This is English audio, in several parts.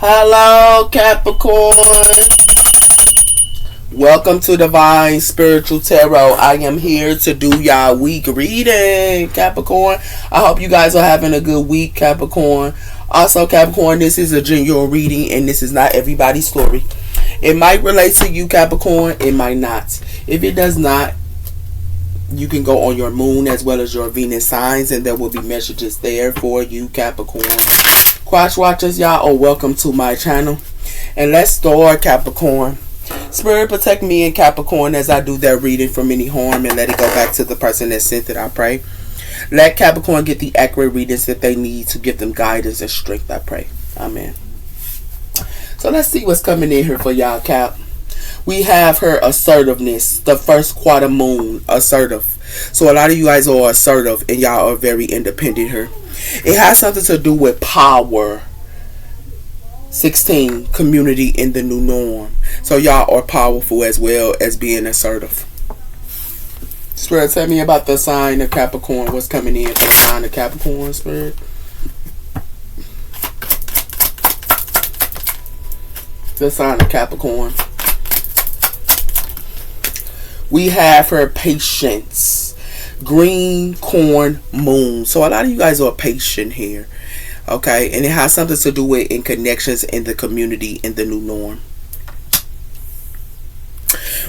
Hello, Capricorn. Welcome to Divine Spiritual Tarot. I am here to do y'all week reading, Capricorn. I hope you guys are having a good week, Capricorn. Also, Capricorn, this is a general reading and this is not everybody's story. It might relate to you, Capricorn. It might not. If it does not, you can go on your moon as well as your Venus signs and there will be messages there for you, Capricorn. Cross watchers, y'all are welcome to my channel. And let's start, Capricorn. Spirit, protect me and Capricorn as I do their reading from any harm and let it go back to the person that sent it, I pray. Let Capricorn get the accurate readings that they need to give them guidance and strength, I pray. Amen. So let's see what's coming in here for y'all, Cap. We have her assertiveness, the first quarter moon, assertive. So a lot of you guys are assertive and y'all are very independent here. It has something to do with power. 16, community in the new norm. So y'all are powerful as well as being assertive. Spirit, tell me about the sign of Capricorn. What's coming in for the sign of Capricorn, Spirit? The sign of Capricorn. We have her patience. Green corn moon. So a lot of you guys are patient here. Okay, and it has something to do with in connections in the community in the new norm.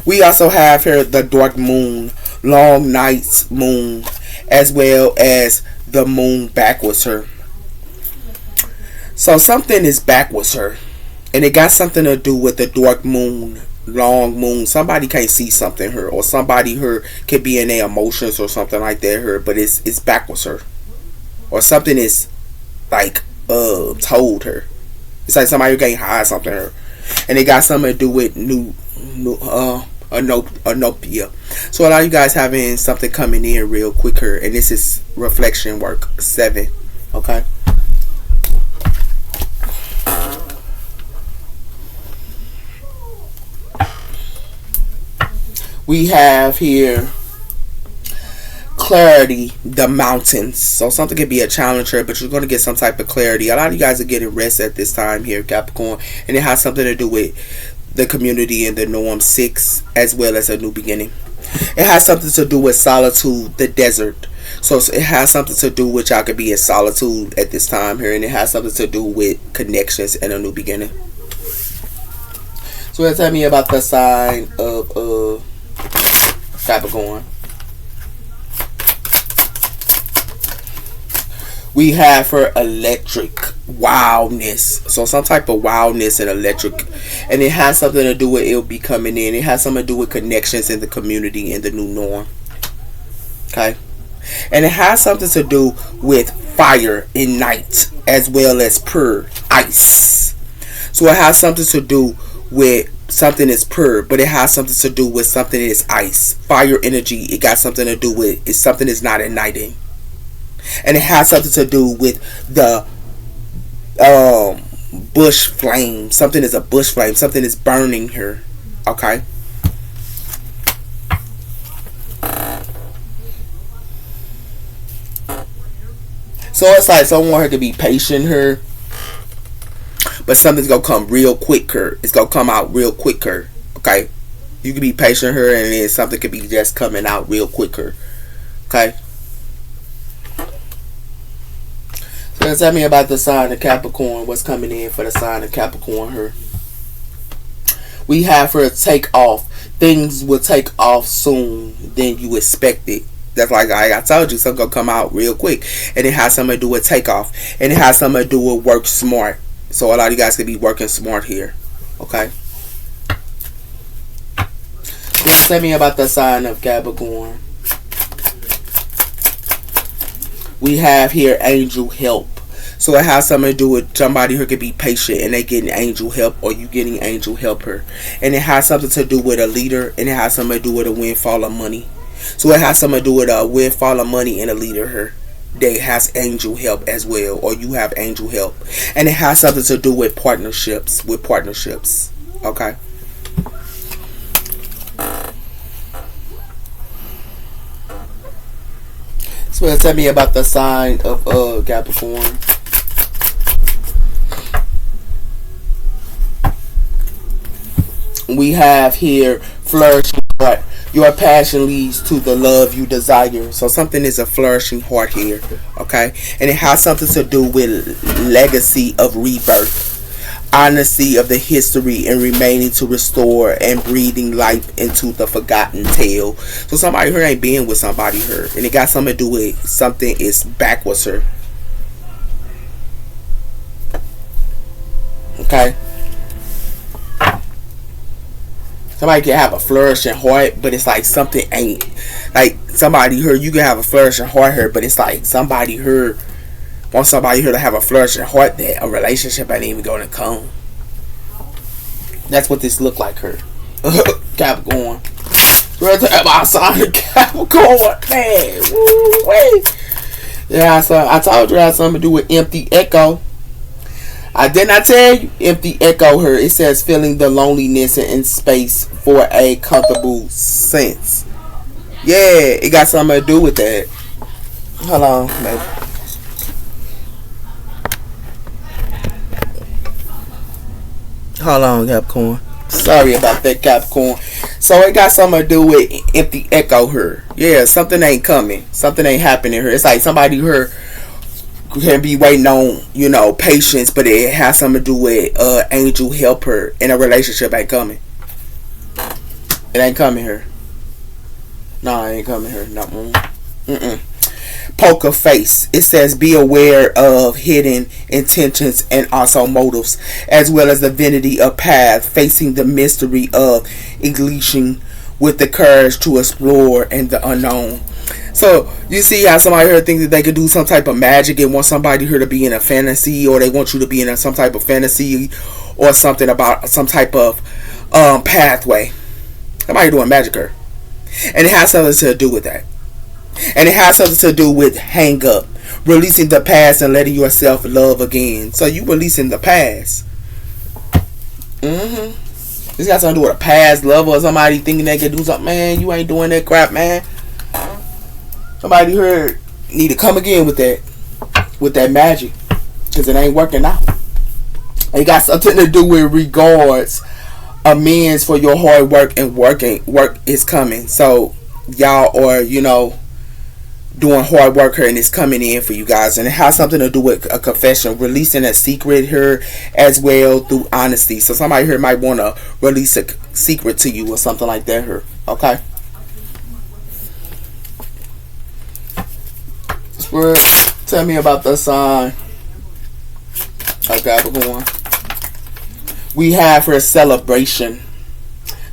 We also have here the dark moon, long nights moon, as well as the moon backwards her. So something is backwards her, and it got something to do with the dark moon, long moon. Somebody can't see something her, or somebody her could be in their emotions or something like that her, but it's backwards her, or something is like told her. It's like somebody can't hide something her, and it got something to do with anopia. So a lot of you guys having something coming in real quicker, and this is reflection work 7. Okay. We have here clarity, the mountains. So something could be a challenger, but you're going to get some type of clarity. A lot of you guys are getting rest at this time here, Capricorn, and it has something to do with the community and the norm 6, as well as a new beginning. It has something to do with solitude, the desert. So it has something to do with y'all could be in solitude at this time here, and it has something to do with connections and a new beginning. So tell me about the sign of Capricorn. We have her electric wildness. So some type of wildness and electric. And it has something to do with it will be coming in. It has something to do with connections in the community in the new norm. Okay. And it has something to do with fire in night as well as pure ice. So it has something to do with something is pure, but it has something to do with something that is ice. Fire energy, it got something to do with it's something that's not igniting. And it has something to do with the bush flame. Something is a bush flame. Something is burning here. Okay. So it's like someone could be patient here, but something's gonna come real quicker. It's gonna come out real quicker. Okay. You can be patient here, and then something could be just coming out real quicker. Okay. So tell me about the sign of Capricorn. What's coming in for the sign of Capricorn here? We have her take off. Things will take off soon than you expect it. That's like I told you, something gonna come out real quick. And it has something to do with takeoff. And it has something to do with work smart. So a lot of you guys could be working smart here. Okay. Please tell me about the sign of Capricorn. We have here angel help. So it has something to do with somebody who could be patient and they getting angel help, or you getting angel helper. And it has something to do with a leader, and it has something to do with a windfall of money. So it has something to do with a windfall of money and a leader here. They has angel help as well, or you have angel help. And it has something to do with partnerships. Okay. So tell me about the sign of Capricorn. we have here flourishing heart. Your passion leads to the love you desire. So something is a flourishing heart here, okay? And it has something to do with legacy of rebirth, honesty of the history, and remaining to restore and breathing life into the forgotten tale. So somebody here ain't being with somebody here, and it got something to do with something is backwards her. Okay? Somebody can have a flourishing heart, but it's like something ain't. Like somebody here, you can have a flourishing heart here, but it's like somebody here want somebody here to have a flourishing heart that a relationship ain't even gonna come. That's what this look like her. Capricorn. We're talking about sign of Capricorn. Man, wait. Yeah, so I told you it had something to do with empty echo. I did not tell you empty echo her. It says feeling the loneliness in space for a comfortable sense. Yeah, it got something to do with that. Hold on, baby. Hold on, Capricorn. Sorry about that, Capricorn. So it got something to do with empty echo her. Yeah, something ain't coming. Something ain't happening here. It's like somebody here can be waiting on, patience, but it has something to do with angel help her, and a relationship ain't coming. It ain't coming here. No, it ain't coming here. No. Poker face. It says be aware of hidden intentions and also motives, as well as the vanity of path, facing the mystery of ignition with the courage to explore and the unknown. So you see how somebody here thinks that they could do some type of magic and want somebody here to be in a fantasy, or they want you to be in some type of fantasy or something about some type of pathway. Somebody doing magic here, and it has something to do with that. And it has something to do with hang up, releasing the past and letting yourself love again. So you releasing the past. This got something to do with a past lover or somebody thinking they can do something. Man, you ain't doing that crap, man. Somebody here need to come again with that magic, because it ain't working out. It got something to do with regards, amends for your hard work, and work is coming. So y'all are, doing hard work here, and it's coming in for you guys, and it has something to do with a confession, releasing a secret here as well through honesty. So somebody here might want to release a secret to you or something like that here. Okay. Spirit, tell me about the sign of Capricorn. We have her celebration.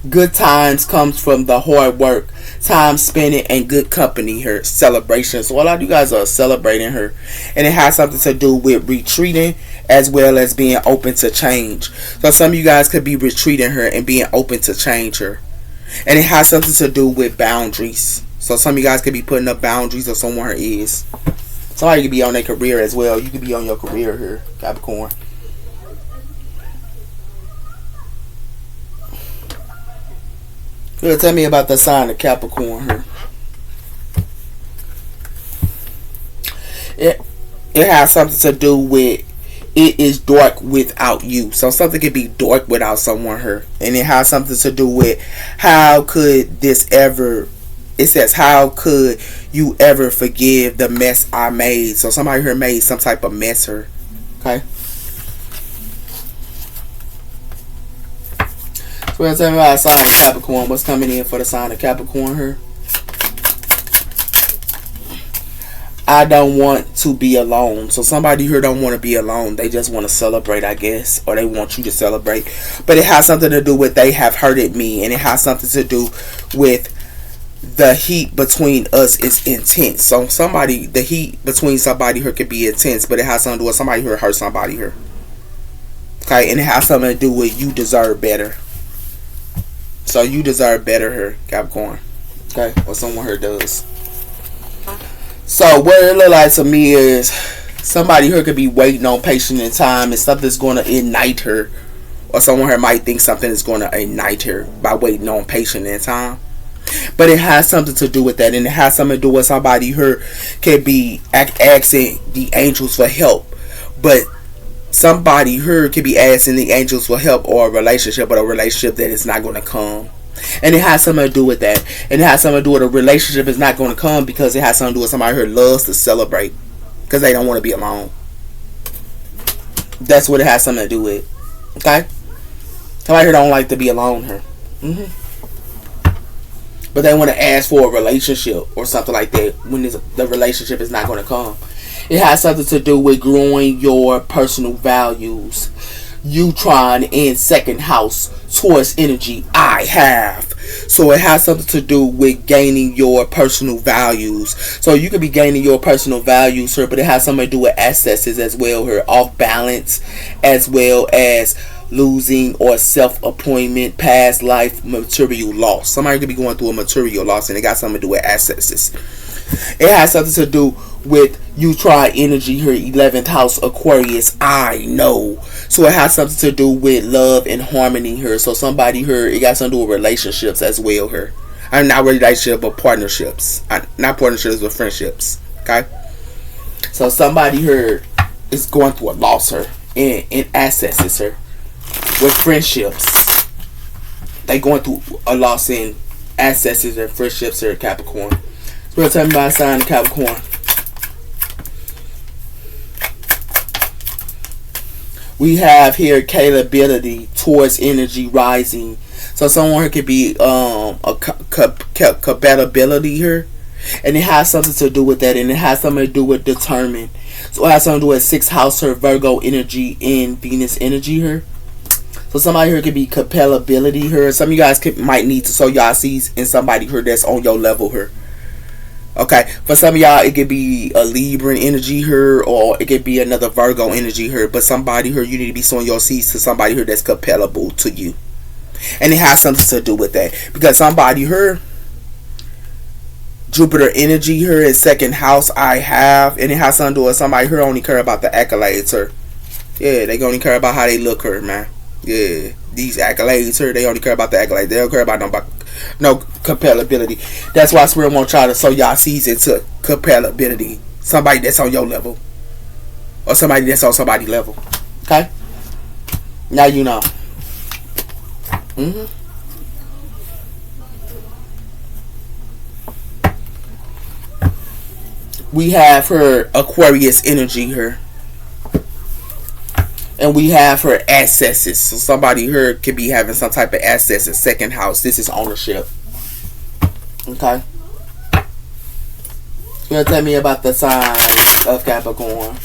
Good times comes from the hard work, time spending, and good company. Her celebration. So a lot of you guys are celebrating her, and it has something to do with retreating as well as being open to change. So some of you guys could be retreating her and being open to change her, and it has something to do with boundaries. So some of you guys could be putting up boundaries, or someone is. Somebody could be on their career as well. You could be on your career here, Capricorn. Good. Tell me about the sign of Capricorn here. It has something to do with it is dark without you. So something could be dark without someone here, and it has something to do with how could this ever. It says, how could you ever forgive the mess I made? So somebody here made some type of mess here. Okay. So we're talking about a sign of Capricorn. What's coming in for the sign of Capricorn here? I don't want to be alone. So somebody here don't want to be alone. They just want to celebrate, I guess. Or they want you to celebrate. But it has something to do with they have hurted me. And it has something to do with the heat between us is intense. So the heat between somebody here could be intense, but it has something to do with somebody here hurt somebody here. Okay, and it has something to do with you deserve better. So you deserve better here, Capricorn. Okay, or someone here does. So what it look like to me is somebody here could be waiting on patient and time, and something's going to ignite her, or someone here might think something is going to ignite her by waiting on patient and time. But it has something to do with that, and it has something to do with somebody here can be asking the angels for help, but somebody here could be asking the angels for help or a relationship, but a relationship that is not going to come. And it has something to do with that. And it has something to do with a relationship is not going to come because it has something to do with somebody here loves to celebrate because they don't want to be alone. That's what it has something to do with. Okay? Somebody here don't like to be alone here. But they want to ask for a relationship or something like that when the relationship is not going to come. It has something to do with growing your personal values. You trying in second house, Taurus energy, I have. So it has something to do with gaining your personal values. So you could be gaining your personal values here, but it has something to do with excesses as well here, off balance, as well as losing or self-appointment, past life, material loss. Somebody could be going through a material loss and it got something to do with excesses. It has something to do with you try energy here, 11th house, Aquarius, I know. So it has something to do with love and harmony here. So somebody here, it got something to do with relationships as well here. I'm not relationship, but partnerships. Not partnerships, but friendships. Okay? So somebody here is going through a loss here in accesses here. With friendships. They going through a loss in accesses and friendships here, Capricorn. So we're talking about a sign of Capricorn. We have here capability towards energy rising. So someone here could be a compatibility here. And it has something to do with that. And it has something to do with determined. So it has something to do with 6th house here, Virgo energy and Venus energy here. So somebody here could be compatibility here. Some of you guys might need to sow y'all seeds in somebody here that's on your level here. Okay, for some of y'all, it could be a Libra energy here, or it could be another Virgo energy here. But somebody here, you need to be sowing your seeds to somebody here that's compatible to you. And it has something to do with that. Because somebody here, Jupiter energy here is 2nd house, I have. And it has something to do with somebody here only care about the accolades here. Yeah, they only care about how they look here, man. Yeah, these accolades here, they only care about the accolades. They don't care about no compatibility. That's why Spirit won't try to sow y'all seeds into compatibility. Somebody that's on your level. Or somebody that's on somebody's level. Okay? Now you know. We have her Aquarius energy here. And we have her accesses. So somebody here could be having some type of access in 2nd house. This is ownership. Okay. You gonna tell me about the sign of Capricorn.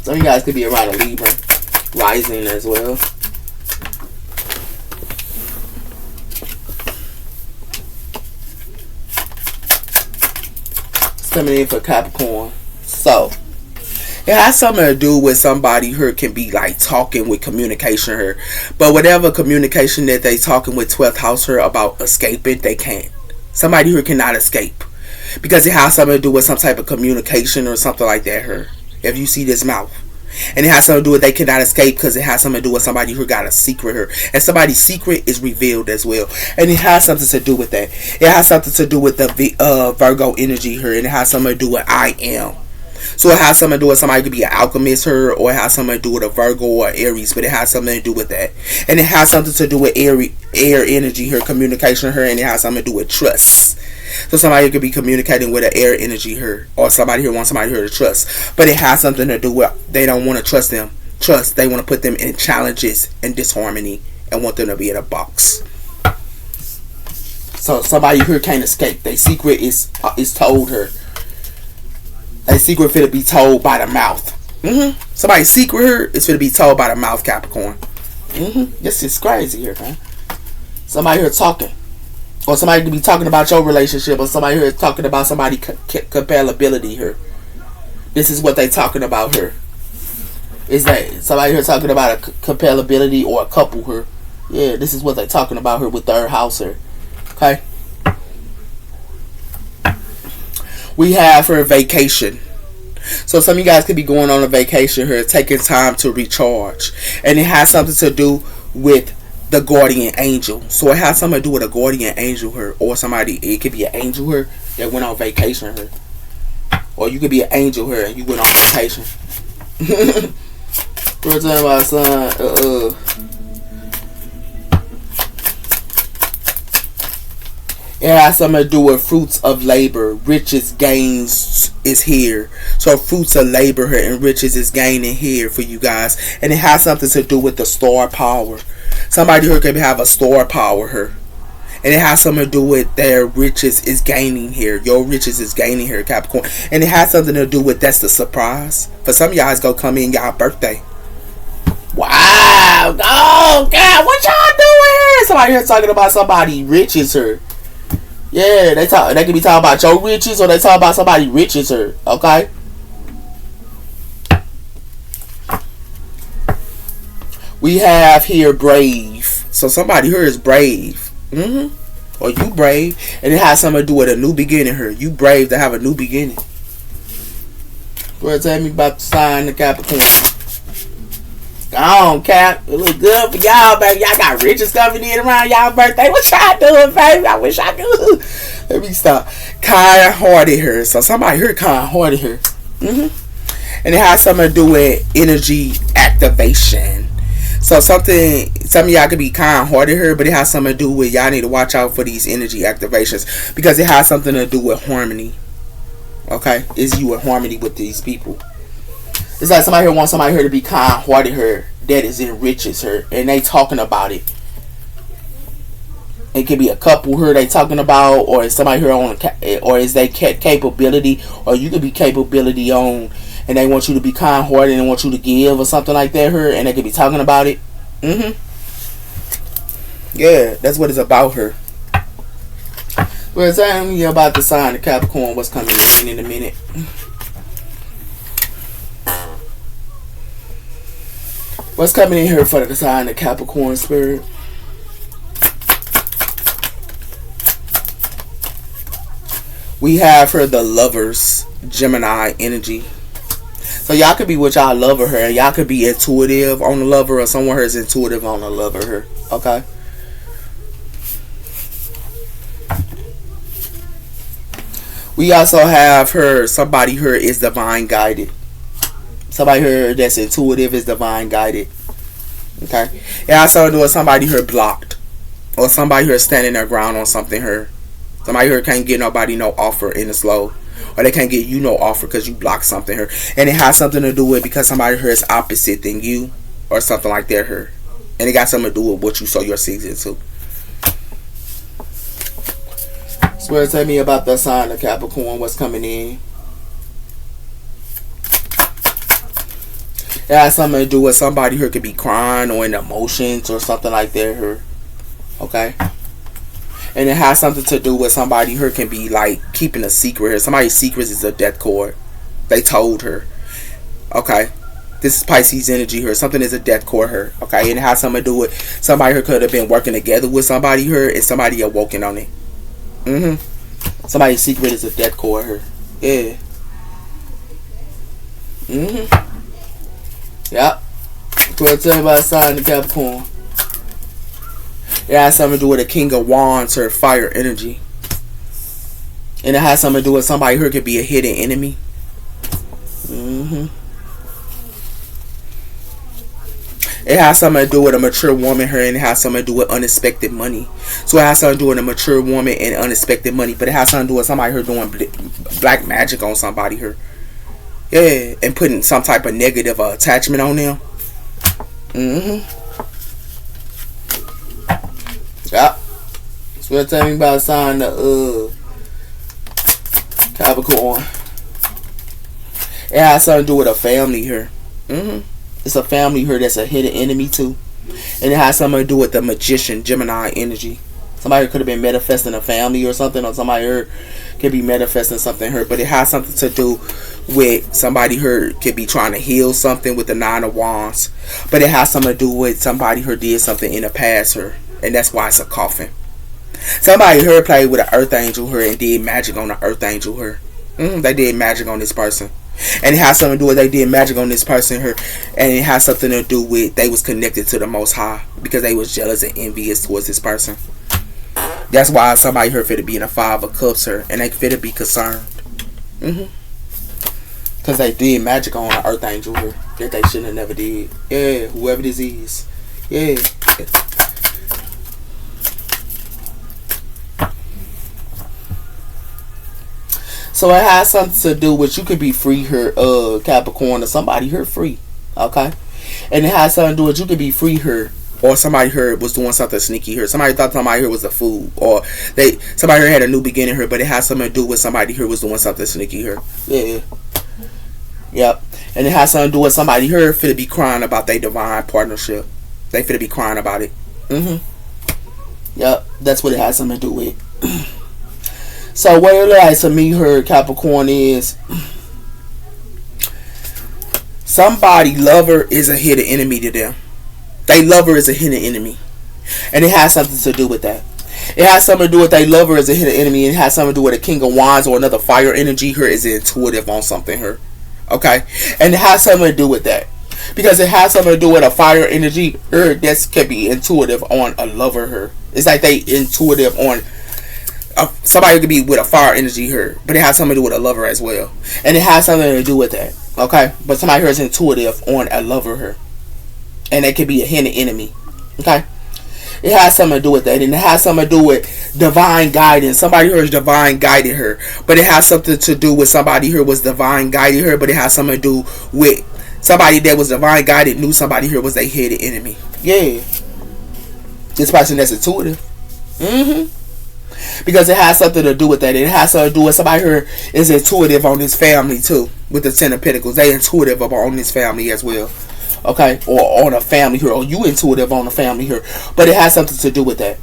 Some of you guys could be around a Libra rising as well. It's coming in for Capricorn. So it has something to do with somebody here can be like talking with communication here. But whatever communication that they talking with 12th house here about escaping, they can't. Somebody here cannot escape. Because it has something to do with some type of communication or something like that here. If you see this mouth. And it has something to do with they cannot escape because it has something to do with somebody who got a secret here. And somebody's secret is revealed as well. And it has something to do with that. It has something to do with the Virgo energy here. And it has something to do with I am. So it has something to do with somebody could be an alchemist here, or it has something to do with a Virgo or Aries, but it has something to do with that. And it has something to do with air energy here, communication here, and it has something to do with trust. So somebody could be communicating with an air energy here, or somebody here wants somebody here to trust. But it has something to do with they don't want to trust them. They want to put them in challenges and disharmony and want them to be in a box. So somebody here can't escape. Their secret is told her. A secret fit to be told by the mouth. Somebody's secret here is fit to be told by the mouth, Capricorn. This is crazy here, man. Somebody here talking. Or somebody could be talking about your relationship. Or somebody here talking about somebody's compatibility here. This is what they talking about here. Is that somebody here talking about a compatibility or a couple here. Yeah, this is what they talking about here with 3rd house here. Okay. We have her vacation. So some of you guys could be going on a vacation here, taking time to recharge. And it has something to do with the guardian angel. So it has something to do with a guardian angel here. Or somebody, it could be an angel here that went on vacation here. Or you could be an angel here and you went on vacation. We're talking about sign. It has something to do with fruits of labor. Riches gains is here. So fruits of labor here and riches is gaining here for you guys. And it has something to do with the star power. Somebody here could have a star power here. And it has something to do with their riches is gaining here. Your riches is gaining here, Capricorn. And it has something to do with that's the surprise. For some of y'all, it's going to come in y'all birthday. Wow. Oh, God. What y'all doing here? Somebody here talking about somebody riches here. Yeah, they can be talking about your riches or they talk about somebody riches here. Okay? We have here brave. So somebody here is brave. Or you brave. And it has something to do with a new beginning here. You brave to have a new beginning. Well, tell me about the sign of Capricorn. Go on, Cap. It look good for y'all, baby. Y'all got riches coming in around y'all birthday. What y'all doing, baby? I wish I could. Let me stop. Kind-hearted here. So somebody here kind-hearted here. And it has something to do with energy activation. So some of y'all could be kind-hearted here, but it has something to do with y'all need to watch out for these energy activations because it has something to do with harmony. Okay? Is you in harmony with these people? It's like somebody here wants somebody here to be kind-hearted here that is enriches her, and they talking about it. It could be a couple here they talking about, or is somebody here on, or is they capability, or you could be capability on, and they want you to be kind-hearted and want you to give or something like that here, and they could be talking about it. Yeah, that's what it's about here. Well, tell me about the sign of Capricorn. What's coming in a minute? What's coming in here for the sign of Capricorn, Spirit? We have her the Lovers, Gemini energy. So y'all could be with y'all lover her. Y'all could be intuitive on the lover, or someone here is intuitive on the lover her. Okay? We also have her, somebody here is divine guided. Somebody here that's intuitive is divine guided. Okay? It also do with somebody here blocked. Or somebody here standing their ground on something here. Somebody here can't get nobody no offer in the slow. Or they can't get you no offer because you blocked something here. And it has something to do with because somebody here is opposite than you. Or something like that here. And it got something to do with what you sow your seeds into. So tell me about the sign of Capricorn. What's coming in? It has something to do with somebody here could be crying or in emotions or something like that here. Okay? And it has something to do with somebody here can be like keeping a secret here. Somebody's secret is a death cord. They told her. Okay? This is Pisces energy here. Something is a death cord here. Okay? And it has something to do with somebody here could have been working together with somebody here and somebody awoken on it. Somebody's secret is a death cord here. Yeah. Yep. So I'll tell you about the sign of Capricorn. It has something to do with a King of Wands or fire energy. And it has something to do with somebody who could be a hidden enemy. It has something to do with a mature woman here, and it has something to do with unexpected money. So it has something to do with a mature woman and unexpected money. But it has something to do with somebody here doing black magic on somebody here. Yeah, and putting some type of negative attachment on them. Yep. So we're telling me about a sign of Capricorn. It has something to do with a family here. It's a family here that's a hidden enemy too. And it has something to do with the magician, Gemini energy. Somebody could have been manifesting a family or something, or somebody here could be manifesting something here. But it has something to do with somebody here could be trying to heal something with the Nine of Wands. But it has something to do with somebody here did something in the past here. And that's why it's a coffin. Somebody here played with an earth angel here and did magic on the earth angel here. They did magic on this person. And it has something to do with they did magic on this person here. And it has something to do with they was connected to the Most High. Because they was jealous and envious towards this person. That's why somebody here fit to be in a Five of Cups here. And they fit to be concerned. Because they did magic on the earth angel here. that they shouldn't have never did. Yeah, whoever this is. Yeah. So it has something to do with you could be free here, Capricorn, or somebody here free. Okay? And it has something to do with you could be free here, or somebody here was doing something sneaky here. Somebody thought somebody here was a fool, or somebody here had a new beginning here, but it has something to do with somebody here was doing something sneaky here. Yeah. Yep. And it has something to do with somebody here finna be crying about their divine partnership. They finna be crying about it. Yep. That's what it has something to do with. So what it looks like to me here, Capricorn, is somebody lover is a hidden enemy to them. They lover is a hidden enemy. And it has something to do with that. It has something to do with they lover is a hidden enemy. And it has something to do with a King of Wands or another fire energy here is intuitive on something here. Okay? And it has something to do with that. Because it has something to do with a fire energy here that can be intuitive on a lover here. It's like they intuitive on somebody could be with a fire energy here, but it has something to do with a lover as well. And it has something to do with that. Okay? But somebody here is intuitive on a lover here. And they could be a hidden enemy. Okay? It has something to do with that. And it has something to do with divine guidance. Somebody here is divine guided her. But it has something to do with somebody here was divine guided her. But it has something to do with somebody that was divine guided knew somebody here was a hidden enemy. Yeah. This person that's intuitive. Because it has something to do with that. It has something to do with somebody here is intuitive on this family too. With the Ten of Pentacles. They intuitive on this family as well. Okay? Or on a family here. Or you intuitive on a family here. But it has something to do with that.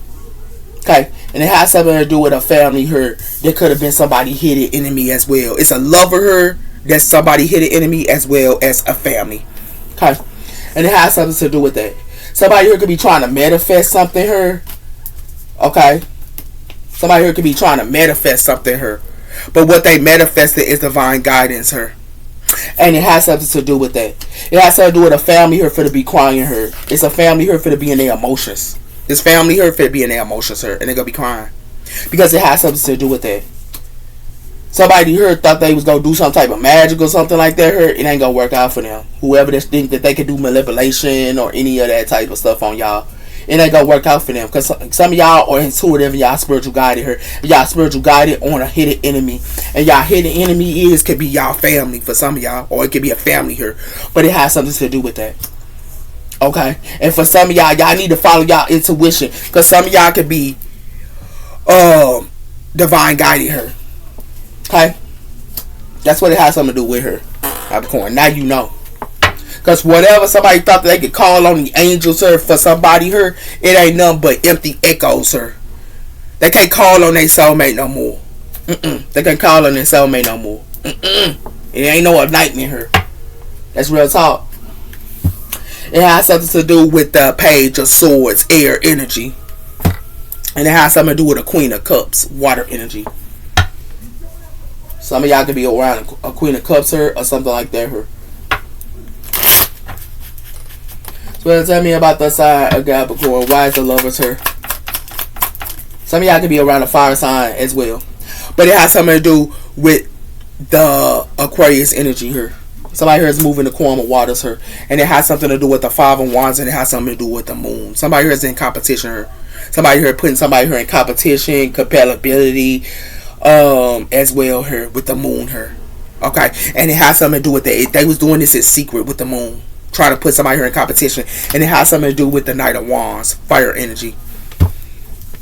Okay? And it has something to do with a family here. That could have been somebody hidden enemy as well. It's a lover here. That's somebody hidden enemy as well as a family. Okay? And it has something to do with that. Somebody here could be trying to manifest something here. Okay? Somebody here could be trying to manifest something here. But what they manifested is divine guidance here. And it has something to do with that. It has something to do with a family here for to be crying here. It's a family here for to be in their emotions. This family here for to be in their emotions here. And they're going to be crying. Because it has something to do with that. Somebody here thought they was going to do some type of magic or something like that here. It ain't going to work out for them. Whoever that think that they could do manipulation or any of that type of stuff on y'all. It ain't gonna work out for them. Because some of y'all are intuitive and y'all spiritual guided here. Y'all spiritual guided on a hidden enemy. And y'all hidden enemy could be y'all family for some of y'all. Or it could be a family here. But it has something to do with that. Okay? And for some of y'all need to follow y'all intuition. Because some of y'all could be divine guided here. Okay? That's what it has something to do with her. Capricorn. Now you know. Because whatever somebody thought that they could call on the angels, sir, for somebody here, it ain't nothing but empty echoes, sir. They can't call on their soulmate no more. They can't call on their soulmate no more. It ain't no nightmare here. That's real talk. It has something to do with the Page of Swords, air energy. And it has something to do with a Queen of Cups, water energy. Some of y'all could be around a Queen of Cups here or something like that here. So tell me about the side of Capricorn. Why is the lovers here? Some of y'all could be around a fire sign as well. But it has something to do with the Aquarius energy here. Somebody here is moving the quantum of waters here. And it has something to do with the Five of Wands. And it has something to do with the moon. Somebody here is in competition here. Somebody here putting somebody here in competition, compatibility, as well here with the moon here. Okay? And it has something to do with that. They was doing this in secret with the moon. Trying to put somebody here in competition. And it has something to do with the Knight of Wands. Fire energy.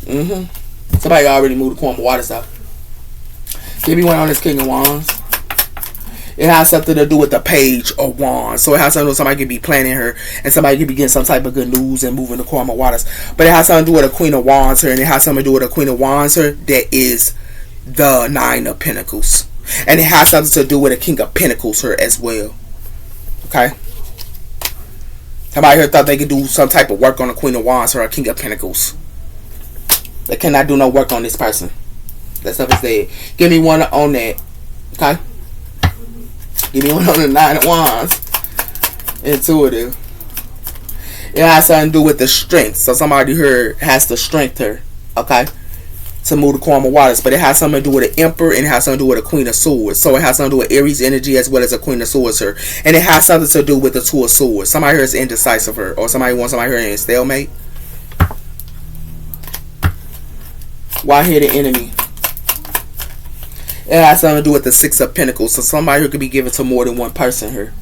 Somebody already moved the quantum of waters out. Give me one on this King of Wands. It has something to do with the Page of Wands. So it has something to do with somebody could be planning her. And somebody could be getting some type of good news and moving the quantum of waters. But it has something to do with a Queen of Wands here. And it has something to do with a Queen of Wands here. That is the Nine of Pentacles. And it has something to do with a King of Pentacles here as well. Okay? Somebody here thought they could do some type of work on a Queen of Wands or a King of Pentacles. They cannot do no work on this person. That stuff is dead. Give me one on that. Okay? Give me one on the Nine of Wands. Intuitive. It has something to do with the strength. So somebody here has the strength here. Okay? to move the karma waters, but it has something to do with an emperor and it has something to do with a queen of swords. So it has something to do with Aries energy as well as a queen of swords here, and it has something to do with the two of swords. Somebody here is indecisive her, or somebody wants somebody here in stalemate. Why here the enemy? It has something to do with the Six of Pentacles. So somebody here could be given to more than one person here.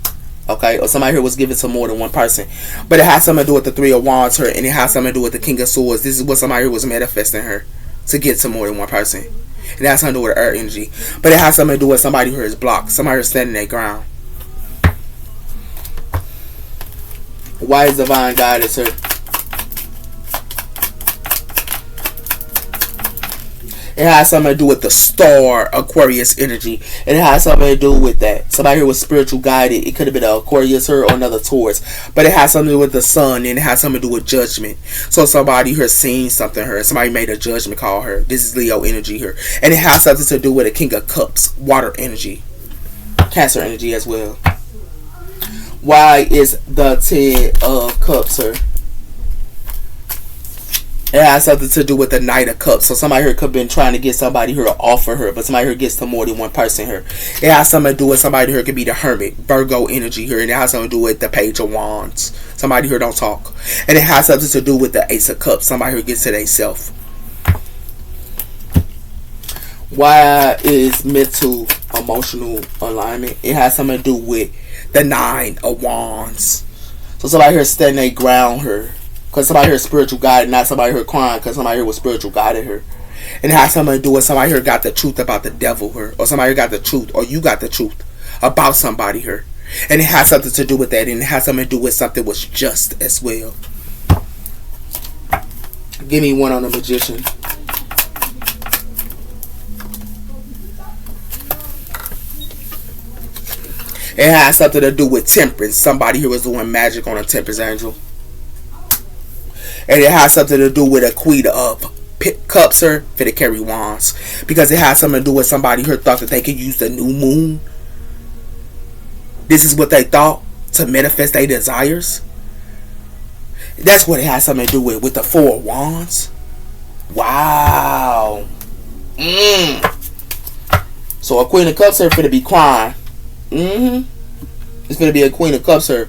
Okay, or somebody here was given to more than one person. But it has something to do with the Three of Wands here, and it has something to do with the King of Swords. This is what somebody here was manifesting her to get to more than one person. It has something to do with earth energy. But it has something to do with somebody who is blocked. Somebody who's standing their ground. Why is divine guidance here? It has something to do with the star Aquarius energy. It has something to do with that. Somebody here was spiritual guided. It could have been an Aquarius here or another Taurus. But it has something to do with the sun, and it has something to do with judgment. So somebody here seen something here. Somebody made a judgment call here. This is Leo energy here. And it has something to do with a King of Cups, water energy. Cancer energy as well. Why is the Ten of Cups here? It has something to do with the Knight of Cups. So somebody here could have been trying to get somebody here to offer her, but somebody here gets to more than one person here. It has something to do with somebody here could be the Hermit, Virgo energy here, and it has something to do with the Page of Wands. Somebody here don't talk. And it has something to do with the Ace of Cups. Somebody here gets to their self. Why is mental emotional alignment? It has something to do with the Nine of Wands. So somebody here standing their ground here. Because somebody here is spiritual guided, not somebody here crying because somebody here was spiritual guided here. And it has something to do with somebody here got the truth about the devil here. Or somebody here got the truth, or you got the truth about somebody here. And it has something to do with that. And it has something to do with something was just as well. Give me one on the Magician. It has something to do with temperance. Somebody here was doing magic on a temperance angel. And it has something to do with a Queen of Cups here for the carry wands. Because it has something to do with somebody here thought that they could use the new moon. This is what they thought to manifest their desires. That's what it has something to do with the Four of Wands. Wow. So a Queen of Cups here finna be crying. It's gonna be a Queen of Cups here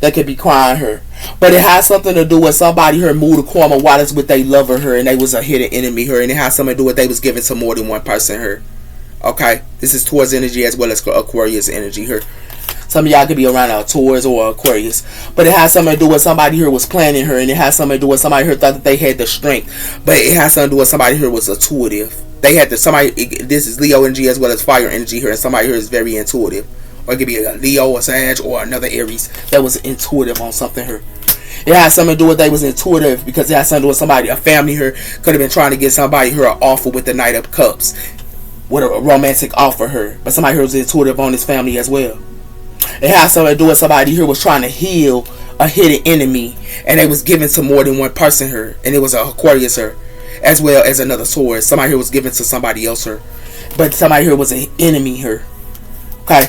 that could be crying her, but it has something to do with somebody here moved the karma waters with they lover her, and they was a hidden enemy here, and it has something to do with they was given to more than one person here. Okay, this is Taurus energy as well as Aquarius energy here. Some of y'all could be around a Taurus or Aquarius, but it has something to do with somebody here was planning her, and it has something to do with somebody here thought that they had the strength, but it has something to do with somebody here was intuitive. They had this is Leo energy as well as fire energy here, and somebody here is very intuitive. Or it could be a Leo, a Sag, or another Aries that was intuitive on something here. It has something to do with they was intuitive because it has something to do with somebody, a family here could have been trying to get somebody here an offer with the Knight of Cups, with a romantic offer here. But somebody here was intuitive on his family as well. It has something to do with somebody here was trying to heal a hidden enemy, and they was given to more than one person here, and it was an Aquarius here, as well as another Taurus. Somebody here was given to somebody else here, but somebody here was an enemy here. Okay.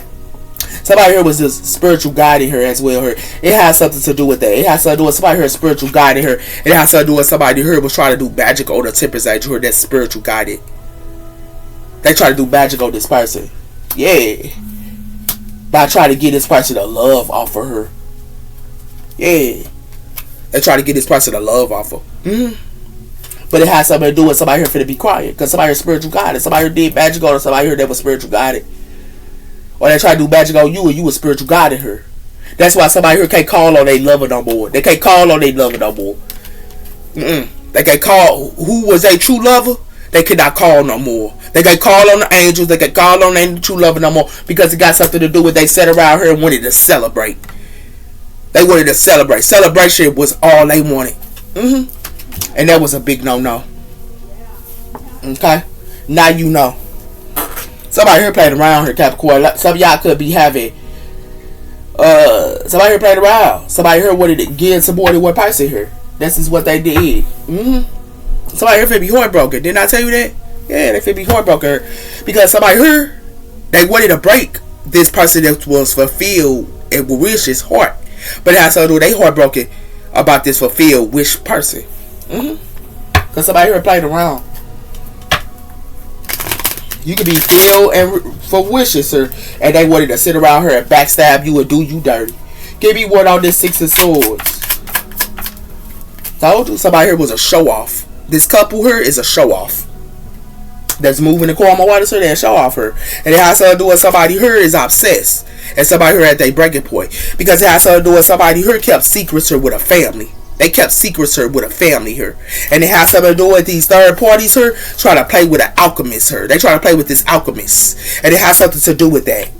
Somebody here was just spiritual guiding her as well. Her, it has something to do with that. It has something to do with somebody here spiritual guiding her. It has something to do with somebody here was trying to do magic on the temperance angel here that's spiritual guided. They try to do magic on this person. Yeah. By trying to get this person to love off of her. Yeah. They try to get this person to love off of. But it has something to do with somebody here for to be quiet. Because somebody here spiritual guided. Somebody here did magic on somebody here that was spiritual guided. Or they try to do magic on you and you was spiritual guiding her. That's why somebody here can't call on their lover no more. They can't call on their lover no more. They can't call who was their true lover. They cannot call no more. They can't call on the angels. They can't call on their true lover no more because it got something to do with they sat around here and wanted to celebrate. They wanted to celebrate. Celebration was all they wanted. And that was a big no-no. Okay? Now you know. Somebody here playing around here, Capricorn. Some of y'all could be having somebody here playing around. Somebody here wanted to give some more than one person here. This is what they did. Somebody here finna be heartbroken. Didn't I tell you that? Yeah, they finna be heartbroken because somebody here, they wanted to break this person that was fulfilled and wish his heart. But it has to do they heartbroken about this fulfilled wish person. Because somebody here played around. You could be ill and for wishes her, and they wanted to sit around her and backstab you and do you dirty. Give me one on this Six of Swords. Told you, somebody here was a show off. This couple here is a show off. That's moving the karma waters her, they show off her. And it has something to do with somebody here is obsessed. And somebody here at their breaking point. Because it has something to do with somebody here kept secrets her with a family. They kept secrets her with a family here. And it has something to do with these third parties here trying to play with an alchemist here. They try to play with this alchemist. And it has something to do with that.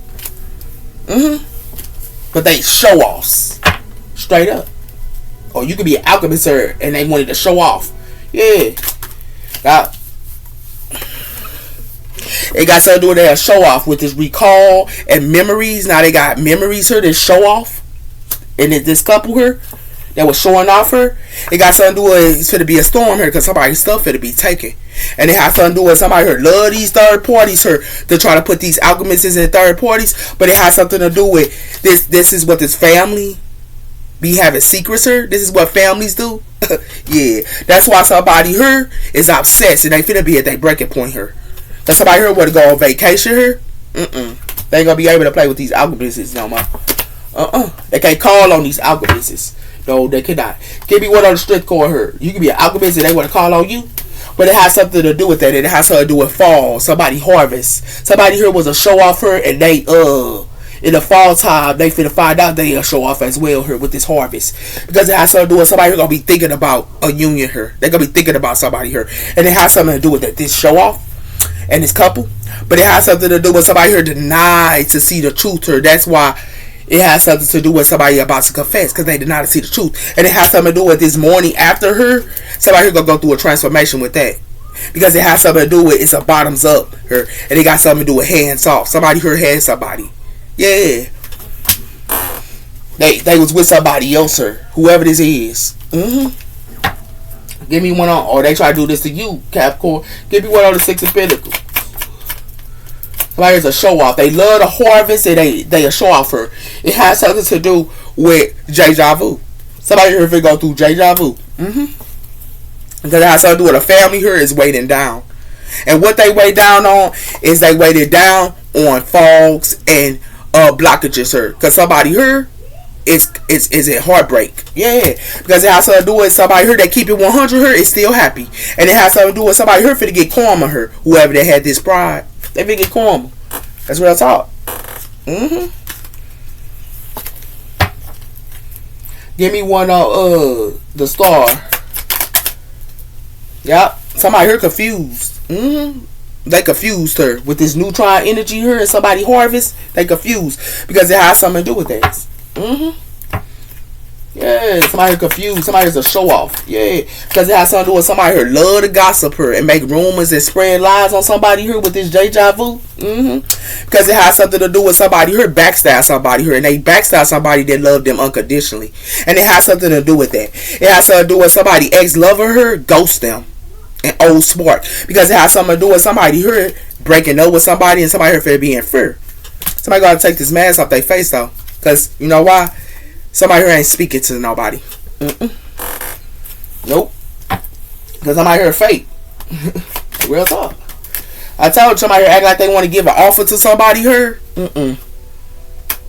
But they show offs. Straight up. Or you could be an alchemist here and they wanted to show off. Yeah. Now, it got something to do with that show off with this recall and memories. Now they got memories here that show off. And this couple here that was showing off her, it got something to do with it's going to be a storm here because somebody's stuff going to be taken. And it has something to do with somebody here love these third parties here to try to put these alchemists in third parties. But it has something to do with this is what this family be having secrets here. This is what families do. Yeah. That's why somebody here is obsessed and they finna be at their breaking point here. Cause somebody here want to go on vacation here. They ain't gonna be able to play with these alchemists no more. They can't call on these alchemists. No, they cannot. Give me one on the strict core here. You can be an alchemist and they want to call on you. But it has something to do with that. It has something to do with fall. Somebody harvest. Somebody here was a show off her and they in the fall time they finna find out they a show off as well here with this harvest. Because it has something to do with somebody who gonna be thinking about a union here. They're gonna be thinking about somebody here. And it has something to do with that. This show off and this couple. But it has something to do with somebody here denied to see the truth here. That's why it has something to do with somebody about to confess because they did not see the truth. And it has something to do with this morning after her. Somebody here gonna go through a transformation with that. Because it has something to do with it's a bottoms up here. And it got something to do with hands off. Somebody here had somebody. Yeah. They was with somebody else here. Whoever this is. Give me one on, or they try to do this to you, Capricorn. Give me one on the Six of Pentacles. Somebody's a show off. They love the harvest and they a show off her. It has something to do with deja vu. Somebody here if it go through deja vu. Because it has something to do with a family here is weighting down. And what they weigh down on is they weighted down on fogs and blockages here. Because somebody here is it heartbreak. Yeah. Because it has something to do with somebody here that keep it 100 here is still happy. And it has something to do with somebody here for to get karma here. Whoever that had this pride. They finna get karma. That's real talk. Give me one on the star. Yep. Somebody here confused. They confused her with this neutron energy here and somebody harvest. They confused because it has something to do with this. Yeah, somebody confused. Somebody's a show off. Yeah, because it has something to do with somebody here love to gossip her and make rumors and spread lies on somebody here with this deja vu. Because it has something to do with somebody here backstab somebody here and they backstab somebody that loved them unconditionally. And it has something to do with that. It has something to do with somebody ex-lover her ghost them. And old smart. Because it has something to do with somebody here breaking up with somebody and somebody here for being fair. Somebody gotta take this mask off their face though. Because you know why? Somebody here ain't speaking to nobody. Nope. Because somebody here fake. Real talk. I told somebody here act like they want to give an offer to somebody here.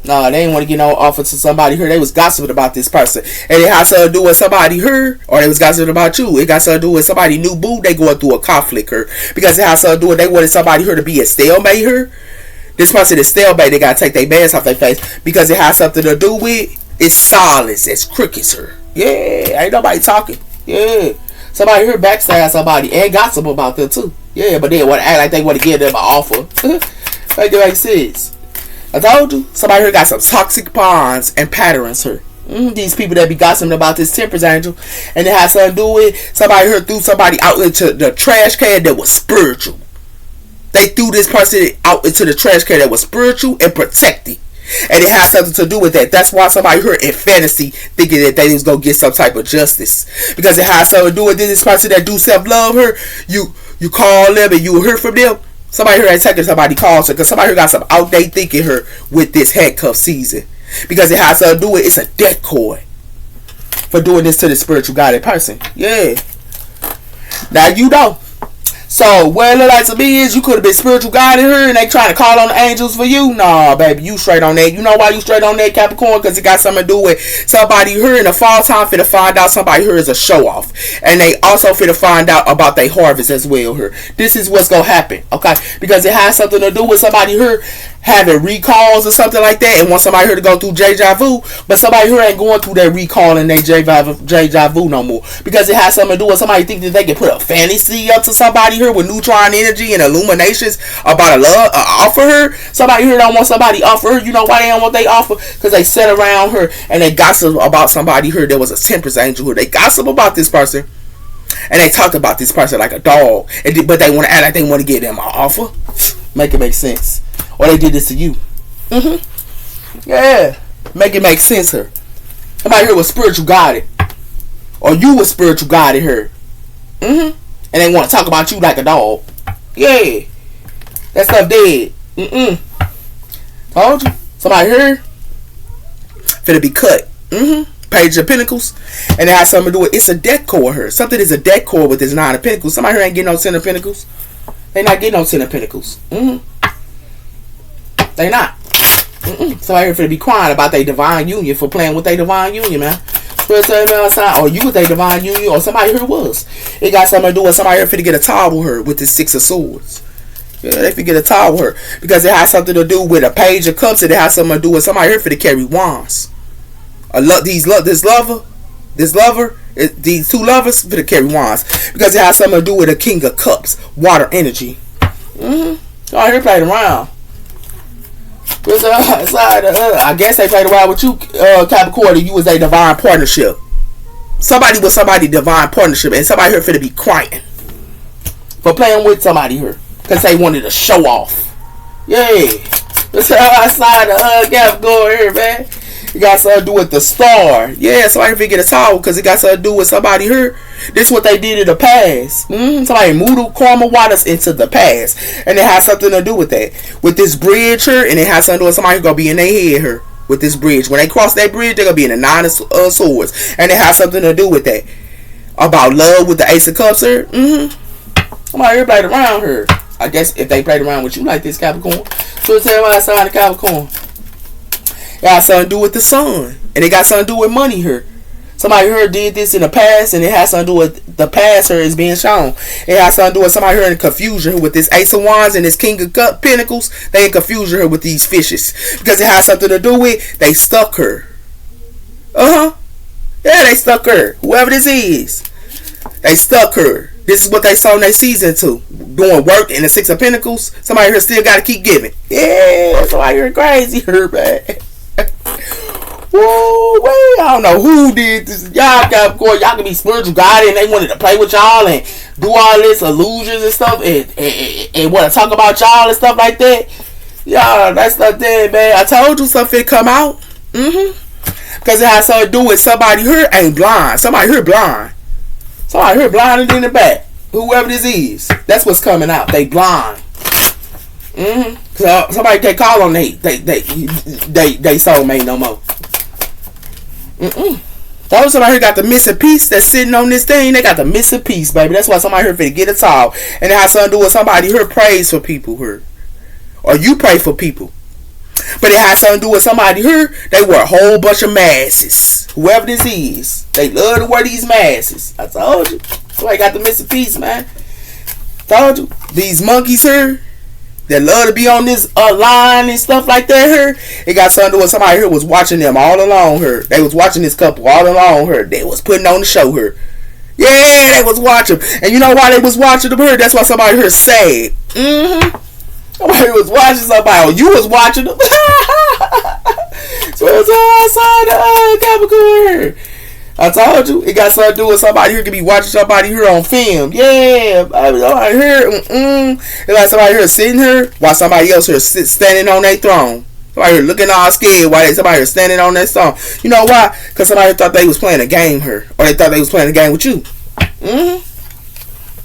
Nah, they didn't want to get no offer to somebody here. They was gossiping about this person. And it has to do with somebody here. Or they was gossiping about you. It got something to do with somebody new boo. They going through a conflict here. Because it has to do with they wanted somebody here to be a stalemate here. This person is stalemate. They got to take their mask off their face. Because it has something to do with it's silence. It's crickets here. Yeah. Ain't nobody talking. Yeah. Somebody here backstab somebody. And gossip about them too. Yeah. But they want to act like they want to give them an offer. Make it make sense. I told you, somebody here got some toxic bonds and patterns here. These people that be gossiping about this temperance angel, and it has something to do with somebody here threw somebody out into the trash can that was spiritual. They threw this person out into the trash can that was spiritual and protected. And it has something to do with that. That's why somebody here in fantasy thinking that they was going to get some type of justice. Because it has something to do with this person that do self-love her. You call them and you hear from them. Somebody here ain't taking somebody calls her. Because somebody here got some outdated thinking her with this handcuff season. Because it has something to do with it's a death cord. For doing this to the spiritual guided person. Yeah. Now you know. So what it look like to me is you could have been spiritual guiding her and they trying to call on the angels for you. Nah, baby, you straight on that. You know why you straight on that, Capricorn? Because it got something to do with somebody here in the fall time finna find out somebody here is a show off. And they also finna find out about their harvest as well here. This is what's gonna happen, okay? Because it has something to do with somebody here having recalls or something like that and want somebody here to go through deja vu, but somebody here ain't going through that recall and they deja vu no more. Because it has something to do with somebody think that they can put a fantasy up to somebody here with neutron energy and illuminations about a love offer her. Somebody here don't want somebody offer her. You know why they don't want they offer? Because they sit around her and they gossip about somebody here that was a temperance angel here. They gossip about this person and they talk about this person like a dog, but they want to act like they want to give them an offer. Make it make sense. Or they did this to you. Yeah. Make it make sense here. Somebody here was spiritual guided. Or you was spiritual guided here. And they want to talk about you like a dog. Yeah. That stuff dead. Told you. Somebody here finna be cut. Page of Pentacles. And it has something to do with, it's a deck cord here. Something is a deck cord with this 9 of Pentacles. Somebody here ain't getting no 10 of Pentacles. They not getting no 10 of Pentacles. They not. Somebody here finna be crying about their divine union for playing with their divine union, man. Or you with their divine union, or somebody here was. It got something to do with somebody here finna get a towel with her with this 6 of Swords. Yeah, they finna get a towel with her. Because it has something to do with a Page of Cups, and it has something to do with somebody here finna carry wands. These two lovers finna carry wands. Because it has something to do with a King of Cups, water energy. Somebody here played around. I guess they played around with you, Capricorn. You was a divine partnership. Somebody with somebody divine partnership, and somebody here finna be crying for playing with somebody here because they wanted to show off. Yay! That's outside the Capricorn here, man. It got something to do with the star. Yeah, somebody finna get a towel because it got something to do with somebody here. This is what they did in the past. Somebody moved karma waters into the past. And it has something to do with that. With this bridge here. And it has something to do with somebody who's going to be in their head here. With this bridge. When they cross that bridge, they're going to be in the 9 of Swords. And it has something to do with that. About love with the Ace of Cups here. Somebody here played around here. I guess if they played around with you like this, Capricorn. So tell me outside the Capricorn. It got something to do with the sun. And it got something to do with money here. Somebody here did this in the past, and it has something to do with the past here is being shown. It has something to do with somebody here in confusion with this Ace of Wands and this King of Pentacles. They in confusion here with these fishes. Because it has something to do with, they stuck her. Yeah, they stuck her. Whoever this is. They stuck her. This is what they saw in their season 2. Doing work in the 6 of Pentacles. Somebody here still got to keep giving. Yeah, somebody here crazy here, man. Woo, I don't know who did this. Y'all Capricorn, y'all can be spiritual guided and they wanted to play with y'all and do all this illusions and stuff and want to talk about y'all and stuff like that. Y'all, that stuff dead, man. I told you something come out. Because it has something to do with somebody here ain't blind. Somebody here blind. Somebody here blind in the back. Whoever this is. That's what's coming out. They blind. So somebody can't call on they soulmate no more. Those somebody here got the missing piece that's sitting on this thing. They got the missing piece, baby. That's why somebody here finna get a towel. And it has something to do with somebody here prays for people here. Or you pray for people. But it has something to do with somebody here. They wear a whole bunch of masses. Whoever this is. They love to wear these masses. I told you. Somebody got the missing piece, man. Told you. These monkeys here that love to be on this line and stuff like that here. It got something to do with somebody here was watching them all along here. They was watching this couple all along here. They was putting on the show here. Yeah, they was watching. And you know why they was watching them here? That's why somebody here sad. Somebody was watching somebody. Or you was watching them. So it's all outside the Capricorn here. I told you, it got something to do with somebody here could be watching somebody here on film. Yeah, baby, somebody here. It's like somebody here sitting here while somebody else here standing on their throne. Somebody here looking all scared while somebody here standing on their throne. You know why? Because somebody thought they was playing a game here. Or they thought they was playing a game with you.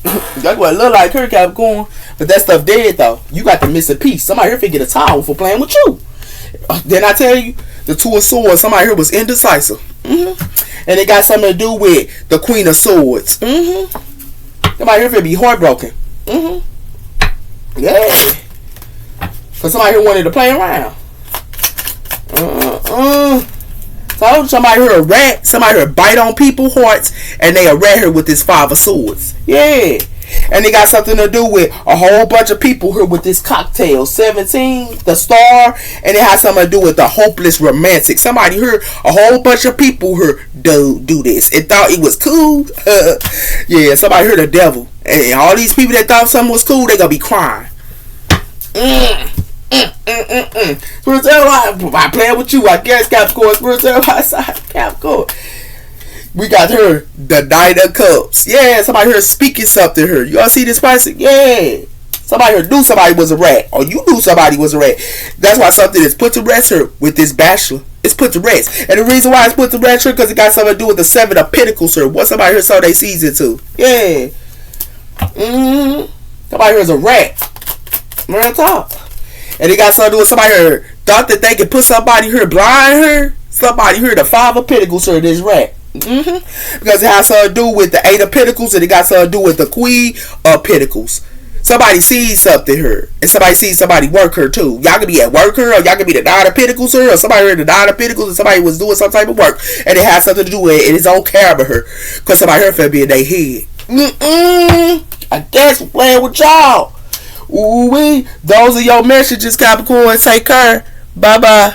That's what it look like here, Capricorn. But that stuff dead, though. You got the missing piece. Somebody here finna get a towel for playing with you. Then I tell you, the 2 of Swords, somebody here was indecisive. And it got something to do with the Queen of Swords. Somebody here finna be heartbroken. Yeah. Cause somebody here wanted to play around. So somebody heard a rat. Somebody heard bite on people's hearts, and they a rat here with this 5 of swords. Yeah. And it got something to do with a whole bunch of people here with this cocktail. 17, the star, and it has something to do with the hopeless romantic. Somebody here, a whole bunch of people here do this and thought it was cool. Yeah, somebody heard the devil. And all these people that thought something was cool, they gonna be crying. Spirit I playing with you, I guess, Capricorn. Spirit side, Capricorn. We got her, the Knight of Cups. Yeah, somebody here speaking something here. You all see this person? Yeah. Somebody here knew somebody was a rat. Or you knew somebody was a rat. That's why something is put to rest here with this bachelor. It's put to rest. And the reason why it's put to rest here because it got something to do with the 7 of Pentacles here. What somebody here saw they season to. Yeah. Somebody here is a rat. Real talk. And it got something to do with somebody here thought that they could put somebody here blind here. Somebody here, the 5 of Pentacles here, this rat. Because it has something to do with the 8 of Pentacles and it got something to do with the Queen of Pentacles. Somebody sees something here and somebody sees somebody work her too. Y'all could be at work here, or y'all could be the 9 of Pentacles here, or somebody heard the 9 of Pentacles and somebody was doing some type of work and it has something to do with it in his own camera here because somebody heard be in their head. I guess I'm playing with y'all. Ooh-wee. Those are your messages, Capricorn. Take care. Bye-bye.